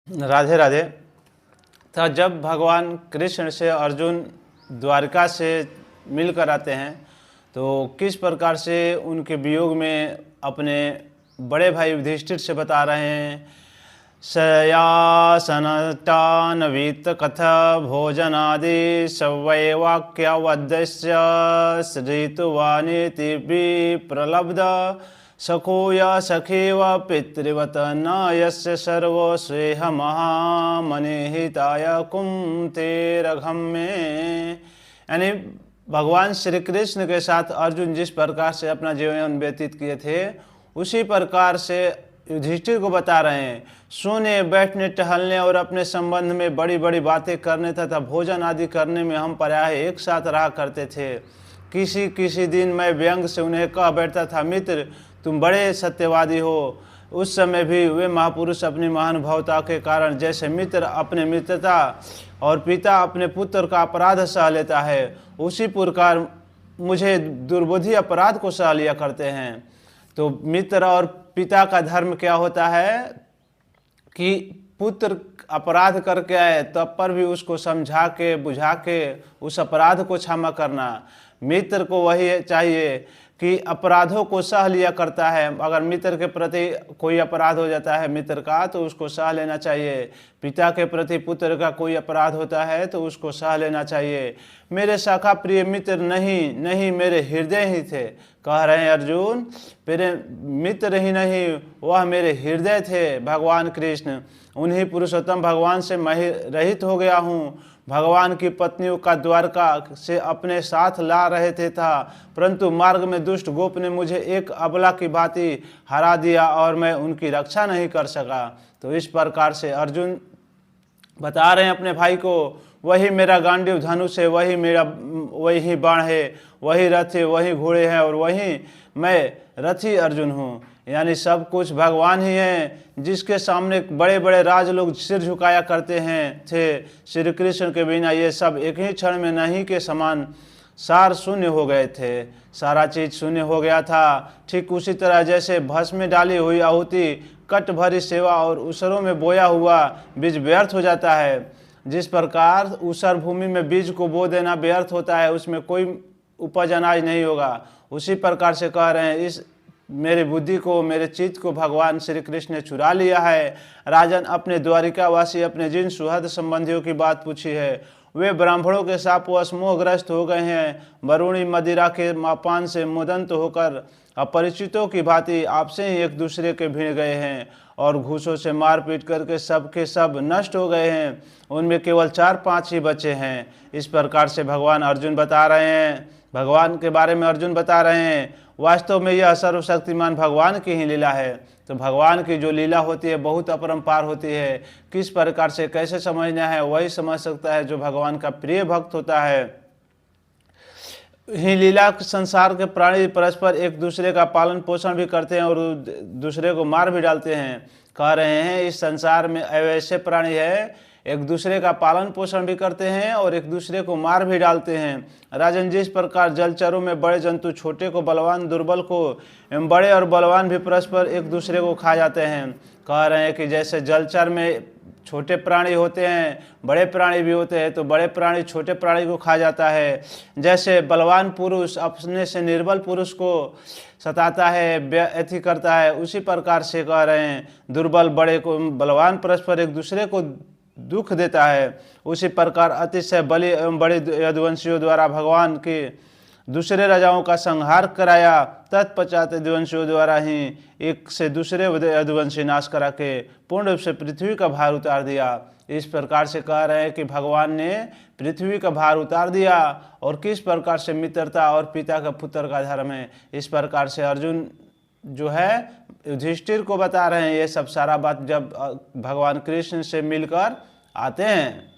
राधे राधे। था जब भगवान कृष्ण से अर्जुन द्वारका से मिलकर आते हैं तो किस प्रकार से उनके वियोग में अपने बड़े भाई युधिष्ठिर से बता रहे हैं। शयासनटानवीत कथ भोजनादि सवै वाक्यावद्यस्य श्रीतुवानीति विप्रलब्ध सखोय सखेव पितृवत न यस्य सर्वो स्वेह महामनिहिताय कुंतेरघम में। यानी भगवान श्री कृष्ण के साथ अर्जुन जिस प्रकार से अपना जीवन व्यतीत किए थे उसी प्रकार से युधिष्ठिर को बता रहे हैं। सोने बैठने टहलने और अपने संबंध में बड़ी बड़ी बातें करने तथा भोजन आदि करने में हम प्रायः एक साथ रहा करते थे। किसी किसी दिन मैं व्यंग से उन्हें कह बैठता था, मित्र तुम बड़े सत्यवादी हो। उस समय भी वे महापुरुष अपनी महानुभावता के कारण जैसे मित्र अपने मित्रता और पिता अपने पुत्र का अपराध सह लेता है उसी प्रकार मुझे दुर्बुद्धि अपराध को सह लिया करते हैं। तो मित्र और पिता का धर्म क्या होता है कि पुत्र अपराध करके आए तब पर भी उसको समझा के बुझा के उस अपराध को क्षमा करना। मित्र को वही चाहिए कि अपराधों को सह लिया करता है। अगर मित्र के प्रति कोई अपराध हो जाता है मित्र का तो उसको सह लेना चाहिए। पिता के प्रति पुत्र का कोई अपराध होता है तो उसको सह लेना चाहिए। मेरे शाखा प्रिय मित्र नहीं मेरे हृदय ही थे। कह रहे हैं अर्जुन मेरे मित्र ही नहीं वह मेरे हृदय थे भगवान कृष्ण। उन्हीं पुरुषोत्तम भगवान से मैं रहित हो गया हूँ। भगवान की पत्नियों का द्वारका से अपने साथ ला रहे थे था परंतु मार्ग में दुष्ट गोप ने मुझे एक अबला की भांति हरा दिया और मैं उनकी रक्षा नहीं कर सका। तो इस प्रकार से अर्जुन बता रहे हैं अपने भाई को, वही मेरा गांडीव धनुष है, वही बाण है, वही रथ है, वही घोड़े हैं और वही मैं रथी अर्जुन हूँ। यानी सब कुछ भगवान ही है जिसके सामने बड़े बड़े राज लोग सिर झुकाया करते हैं थे। श्री कृष्ण के बिना ये सब एक ही क्षण में नहीं के समान सार शून्य हो गए थे। सारा चीज शून्य हो गया था। ठीक उसी तरह जैसे भस्म में डाली हुई आहुति कट भरी सेवा और उसरों में बोया हुआ बीज व्यर्थ हो जाता है। जिस प्रकार ऊसर भूमि में बीज को बो देना व्यर्थ होता है, उसमें कोई उपज अनाज नहीं होगा, उसी प्रकार से कह रहे हैं इस मेरी बुद्धि को मेरे चित्त को भगवान श्री कृष्ण ने चुरा लिया है। राजन अपने द्वारिकावासी अपने जिन सुहृद संबंधियों की बात पूछी है वे ब्राह्मणों के शापवश मोहग्रस्त हो गए हैं। वरुणी मदिरा के मापान से मुदंत होकर अपरिचितों की भांति आपसे ही एक दूसरे के भिड़ गए हैं और घूसों से मारपीट करके सब के सब नष्ट हो गए हैं। उनमें केवल 4-5 ही बचे हैं। इस प्रकार से भगवान अर्जुन बता रहे हैं, भगवान के बारे में अर्जुन बता रहे हैं। वास्तव में यह सर्वशक्तिमान भगवान की ही लीला है। तो भगवान की जो लीला होती है बहुत अपरंपार होती है। किस प्रकार से कैसे समझना है वही समझ सकता है जो भगवान का प्रिय भक्त होता है। ही लीला संसार के प्राणी परस्पर एक दूसरे का पालन पोषण भी करते हैं और दूसरे को मार भी डालते हैं। कह रहे हैं इस संसार में ऐसे प्राणी है एक दूसरे का पालन पोषण भी करते हैं और एक दूसरे को मार भी डालते हैं। राजन जिस प्रकार जलचरों में बड़े जंतु छोटे को बलवान दुर्बल को एवं बड़े और बलवान भी परस्पर एक दूसरे को खा जाते हैं। कह रहे हैं कि जैसे जलचर में छोटे प्राणी होते हैं बड़े प्राणी भी होते हैं तो बड़े प्राणी छोटे प्राणी को खा जाता है। जैसे बलवान पुरुष अपने से निर्बल पुरुष को सताता है अति करता है उसी प्रकार से कह रहे हैं दुर्बल बड़े को बलवान परस्पर एक दूसरे को दुख देता है। उसी प्रकार अतिशय बलि एवं बड़े यदुवंशियों द्वारा भगवान के दूसरे राजाओं का संहार कराया। तत्पश्चात यदुवंशियों द्वारा ही एक से दूसरे यदुवंशी नाश करा के पूर्ण रूप से पृथ्वी का भार उतार दिया। इस प्रकार से कह रहे हैं कि भगवान ने पृथ्वी का भार उतार दिया और किस प्रकार से मित्रता और पिता का पुत्र का धर्म है। इस प्रकार से अर्जुन जो है युधिष्ठिर को बता रहे हैं ये सब सारा बात जब भगवान कृष्ण से मिलकर आते हैं।